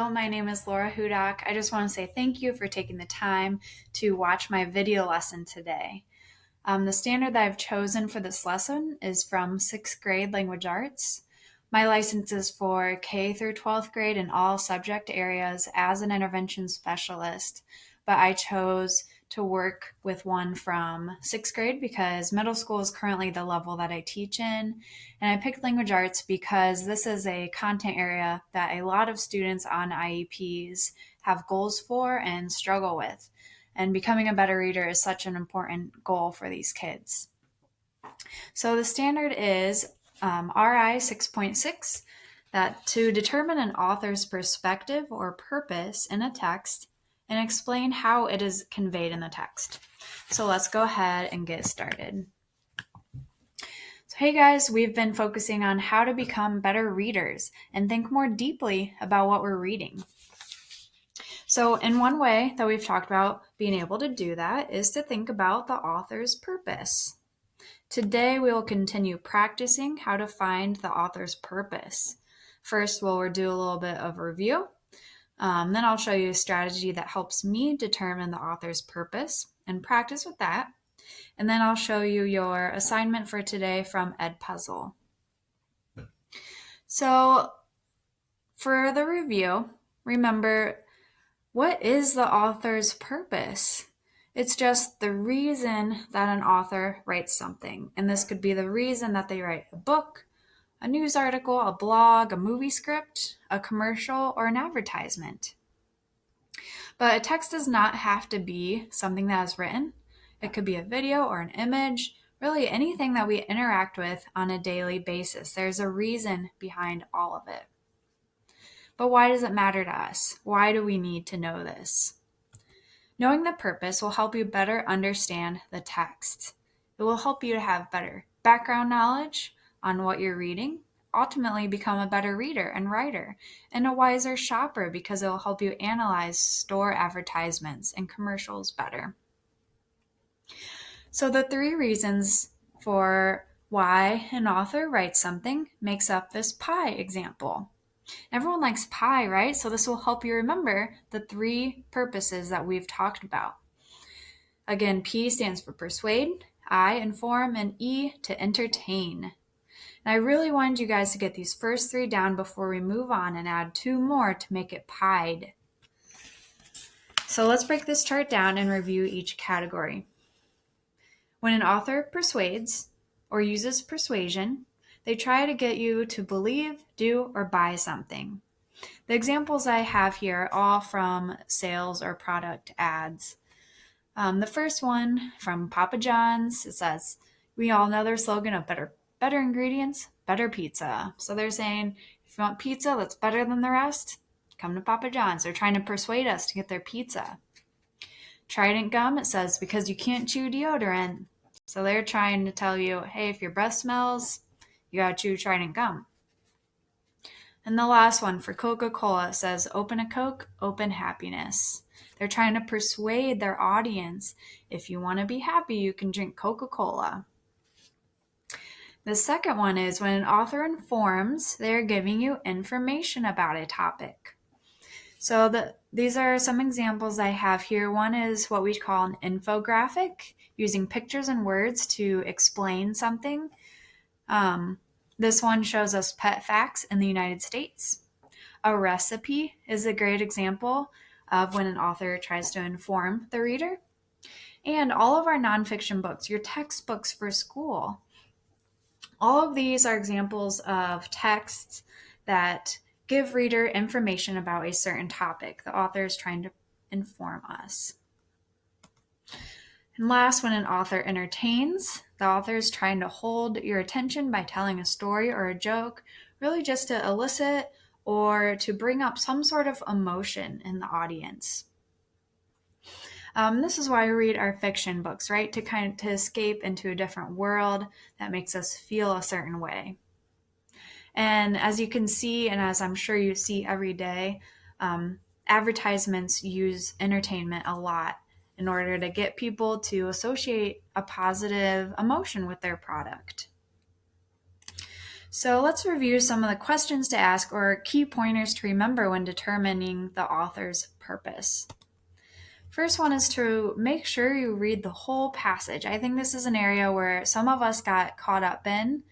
Hello, my name is Laura HUDOCK. I just want to say thank you for taking the time to watch my video lesson today. The standard that I've chosen for this lesson is from 6th grade language arts. My license is for K through 12th grade in all subject areas as an intervention specialist, but I chose to work with one from 6th grade because middle school is currently the level that I teach in. And I picked language arts because this is a content area that a lot of students on IEPs have goals for and struggle with. And becoming a better reader is such an important goal for these kids. So the standard is RI 6.6, that to determine an author's perspective or purpose in a text and explain how it is conveyed in the text. So let's go ahead and get started. So hey guys, we've been focusing on how to become better readers and think more deeply about what we're reading. So in one way that we've talked about being able to do that is to think about the author's purpose. Today we will continue practicing how to find the author's purpose. First, we'll do a little bit of review. Then I'll show you a strategy that helps me determine the author's purpose and practice with that. And then I'll show you your assignment for today from Edpuzzle. So for the review, remember, what is the author's purpose? It's just the reason that an author writes something. And this could be the reason that they write a book, a news article, a blog, a movie script, a commercial, or an advertisement. But a text does not have to be something that is written. It could be a video or an image, really anything that we interact with on a daily basis. There's a reason behind all of it. But why does it matter to us? Why do we need to know this? Knowing the purpose will help you better understand the text. It will help you to have better background knowledge on what you're reading, ultimately become a better reader and writer, and a wiser shopper because it will help you analyze store advertisements and commercials better. So the 3 reasons for why an author writes something makes up this pie example. Everyone likes pie, right? So this will help you remember the 3 purposes that we've talked about. Again, P stands for persuade, I, inform, and E, to entertain. And I really wanted you guys to get these first 3 down before we move on and add 2 more to make it pied. So let's break this chart down and review each category. When an author persuades or uses persuasion, they try to get you to believe, do, or buy something. The examples I have here are all from sales or product ads. The first one from Papa John's, it says, we all know their slogan of better ingredients, better pizza. So they're saying, if you want pizza that's better than the rest, come to Papa John's. They're trying to persuade us to get their pizza. Trident gum, it says, because you can't chew deodorant. So they're trying to tell you, hey, if your breath smells, you gotta chew Trident gum. And the last one for Coca-Cola says, open a Coke, open happiness. They're trying to persuade their audience, if you want to be happy, you can drink Coca-Cola. The second one is when an author informs, they're giving you information about a topic. So these are some examples I have here. One is what we call an infographic, using pictures and words to explain something. This one shows us pet facts in the United States. A recipe is a great example of when an author tries to inform the reader. And all of our nonfiction books, your textbooks for school, all of these are examples of texts that give reader information about a certain topic. The author is trying to inform us. And last, when an author entertains, the author is trying to hold your attention by telling a story or a joke, really just to elicit or to bring up some sort of emotion in the audience. This is why we read our fiction books, right? To escape into a different world that makes us feel a certain way. And as you can see, and as I'm sure you see every day, advertisements use entertainment a lot in order to get people to associate a positive emotion with their product. So let's review some of the questions to ask or key pointers to remember when determining the author's purpose. First one is to make sure you read the whole passage. I think this is an area where some of us got caught up in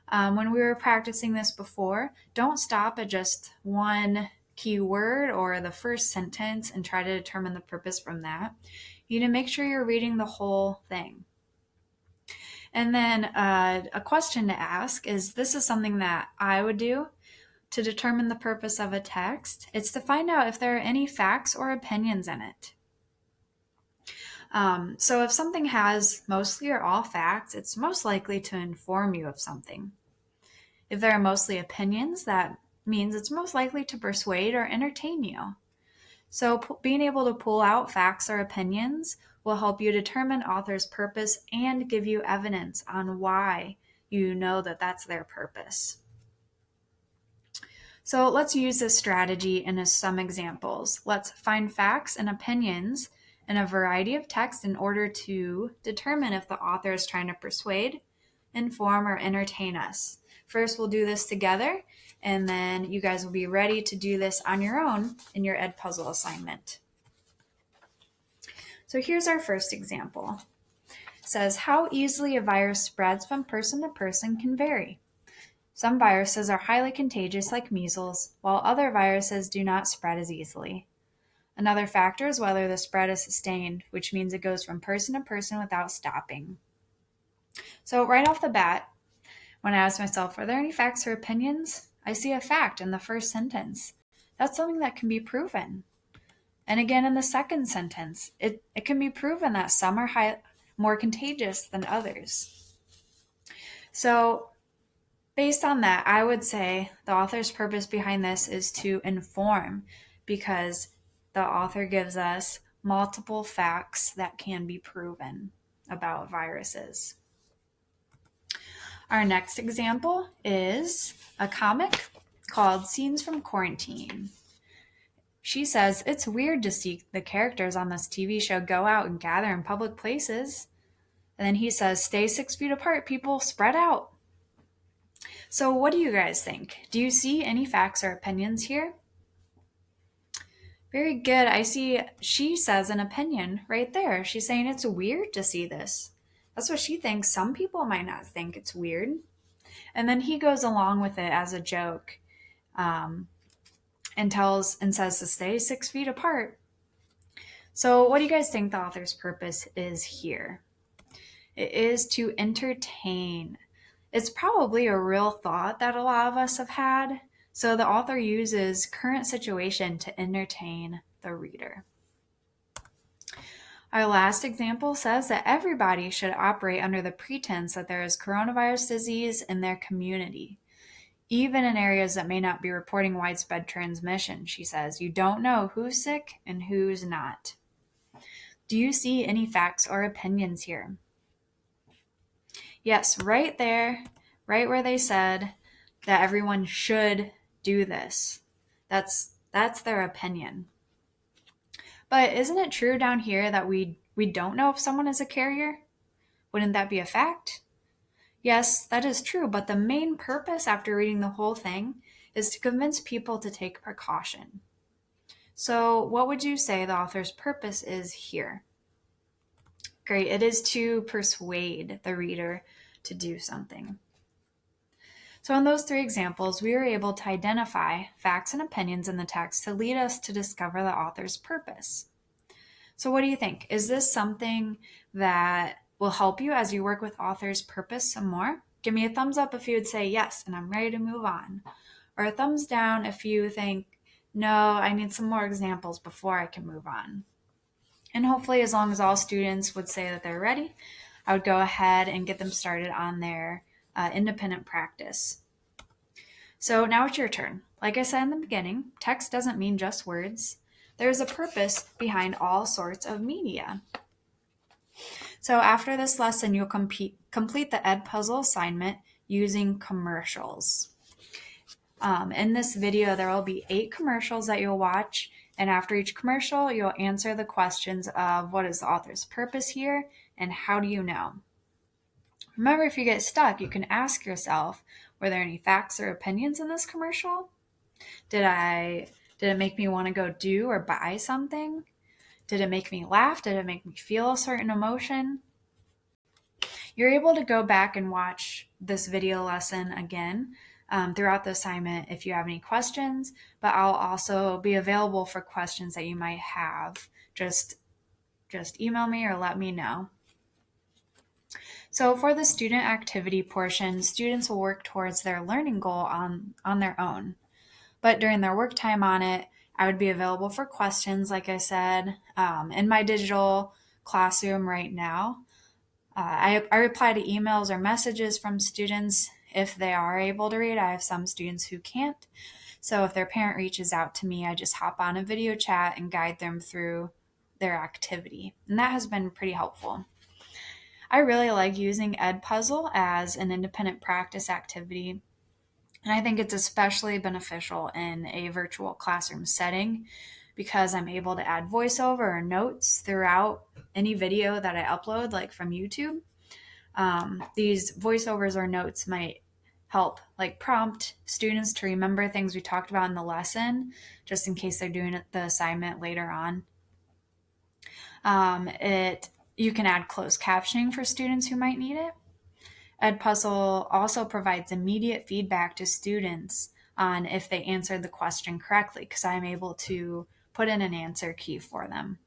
when we were practicing this before. Don't stop at just one key word or the first sentence and try to determine the purpose from that. You need to make sure you're reading the whole thing. And then a question to ask is, this is something that I would do to determine the purpose of a text. It's to find out if there are any facts or opinions in it. So if something has mostly or all facts, it's most likely to inform you of something. If there are mostly opinions, that means it's most likely to persuade or entertain you. So being able to pull out facts or opinions will help you determine author's purpose and give you evidence on why you know that that's their purpose. So let's use this strategy in some examples. Let's find facts and opinions in a variety of texts in order to determine if the author is trying to persuade, inform, or entertain us. First, we'll do this together, and then you guys will be ready to do this on your own in your Ed Puzzle assignment. So here's our first example. It says, how easily a virus spreads from person to person can vary. Some viruses are highly contagious, like measles, while other viruses do not spread as easily. Another factor is whether the spread is sustained, which means it goes from person to person without stopping. So right off the bat, when I ask myself, are there any facts or opinions? I see a fact in the first sentence. That's something that can be proven. And again, in the second sentence, it can be proven that some are more contagious than others. So based on that, I would say the author's purpose behind this is to inform, because the author gives us multiple facts that can be proven about viruses. Our next example is a comic called Scenes from Quarantine. She says, it's weird to see the characters on this TV show go out and gather in public places. And then he says, stay 6 feet apart, people, spread out. So what do you guys think? Do you see any facts or opinions here? Very good. I see she says an opinion right there. She's saying it's weird to see this. That's what she thinks. Some people might not think it's weird. And then he goes along with it as a joke. And says to stay 6 feet apart. So what do you guys think the author's purpose is here? It is to entertain. It's probably a real thought that a lot of us have had. So the author uses current situation to entertain the reader. Our last example says that everybody should operate under the pretense that there is coronavirus disease in their community, even in areas that may not be reporting widespread transmission. She says, you don't know who's sick and who's not. Do you see any facts or opinions here? Yes, right there, right where they said that everyone should do this. That's their opinion. But isn't it true down here that we don't know if someone is a carrier? Wouldn't that be a fact? Yes, that is true, but the main purpose after reading the whole thing is to convince people to take precaution. So what would you say the author's purpose is here? Great, it is to persuade the reader to do something. So in those 3 examples, we were able to identify facts and opinions in the text to lead us to discover the author's purpose. So what do you think? Is this something that will help you as you work with author's purpose some more? Give me a thumbs up if you would say yes, and I'm ready to move on. Or a thumbs down if you think, no, I need some more examples before I can move on. And hopefully, as long as all students would say that they're ready, I would go ahead and get them started on their independent practice. So now it's your turn. Like I said in the beginning, text doesn't mean just words. There's a purpose behind all sorts of media. So after this lesson, you'll complete the Ed Puzzle assignment using commercials. In this video, there will be 8 commercials that you'll watch, and after each commercial, you'll answer the questions of what is the author's purpose here, and how do you know? Remember, if you get stuck, you can ask yourself, Were there any facts or opinions in this commercial? Did it make me want to go do or buy something? Did it make me laugh? Did it make me feel a certain emotion? You're able to go back and watch this video lesson again throughout the assignment if you have any questions, but I'll also be available for questions that you might have. Just email me or let me know. So for the student activity portion, students will work towards their learning goal on their own. But during their work time on it, I would be available for questions, like I said, in my digital classroom right now. I reply to emails or messages from students if they are able to read. I have some students who can't. So if their parent reaches out to me, I just hop on a video chat and guide them through their activity. And that has been pretty helpful. I really like using Edpuzzle as an independent practice activity. And I think it's especially beneficial in a virtual classroom setting because I'm able to add voiceover or notes throughout any video that I upload, like from YouTube. These voiceovers or notes might help like prompt students to remember things we talked about in the lesson, just in case they're doing the assignment later on. You can add closed captioning for students who might need it. Edpuzzle also provides immediate feedback to students on if they answered the question correctly, because I'm able to put in an answer key for them.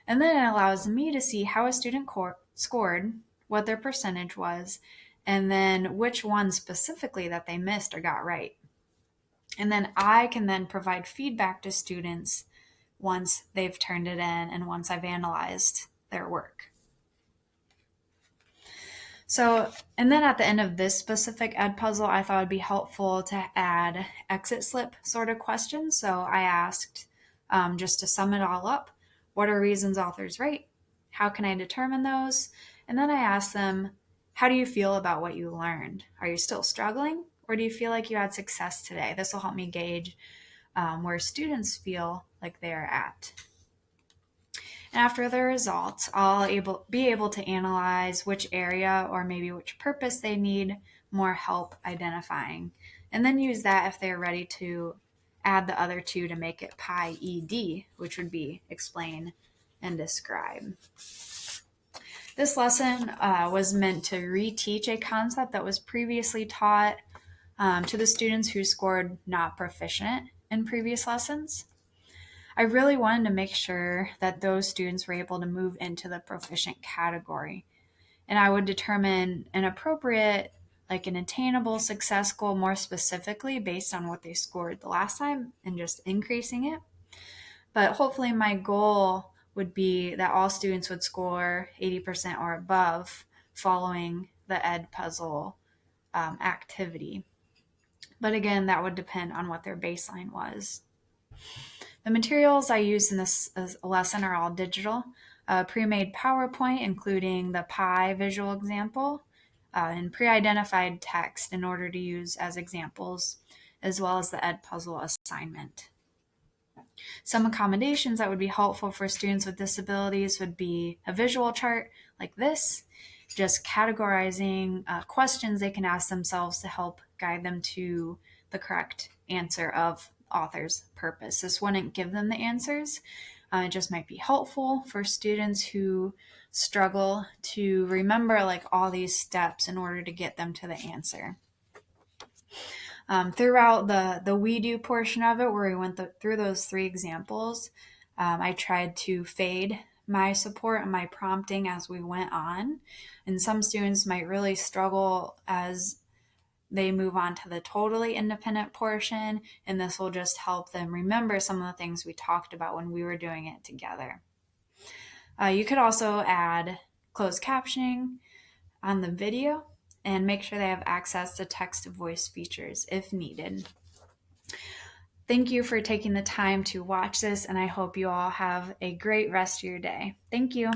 And then it allows me to see how a student scored, what their percentage was, and then which one specifically that they missed or got right. And then I can then provide feedback to students once they've turned it in and once I've analyzed their work. So, and then at the end of this specific Edpuzzle, I thought it'd be helpful to add exit slip sort of questions. So I asked, just to sum it all up, what are reasons authors write? How can I determine those? And then I asked them, how do you feel about what you learned? Are you still struggling? Or do you feel like you had success today? This will help me gauge where students feel like they're at. And after the results, I'll be able to analyze which area or maybe which purpose they need more help identifying, and then use that if they're ready to add the other two to make it PI ED, which would be explain and describe. This lesson was meant to reteach a concept that was previously taught to the students who scored not proficient in previous lessons. I really wanted to make sure that those students were able to move into the proficient category. And I would determine an appropriate, like an attainable success goal more specifically based on what they scored the last time and just increasing it. But hopefully my goal would be that all students would score 80% or above following the Edpuzzle activity. But again, that would depend on what their baseline was. The materials I used in this lesson are all digital. Pre-made PowerPoint, including the pie visual example, and pre-identified text in order to use as examples, as well as the Edpuzzle assignment. Some accommodations that would be helpful for students with disabilities would be a visual chart like this, just categorizing questions they can ask themselves to help guide them to the correct answer of author's purpose. This wouldn't give them the answers. It just might be helpful for students who struggle to remember like all these steps in order to get them to the answer. Throughout the we do portion of it, where we went through those 3 examples, I tried to fade my support and my prompting as we went on. And some students might really struggle as they move on to the totally independent portion, and this will just help them remember some of the things we talked about when we were doing it together. You could also add closed captioning on the video and make sure they have access to text-to-voice features if needed. Thank you for taking the time to watch this, and I hope you all have a great rest of your day. Thank you.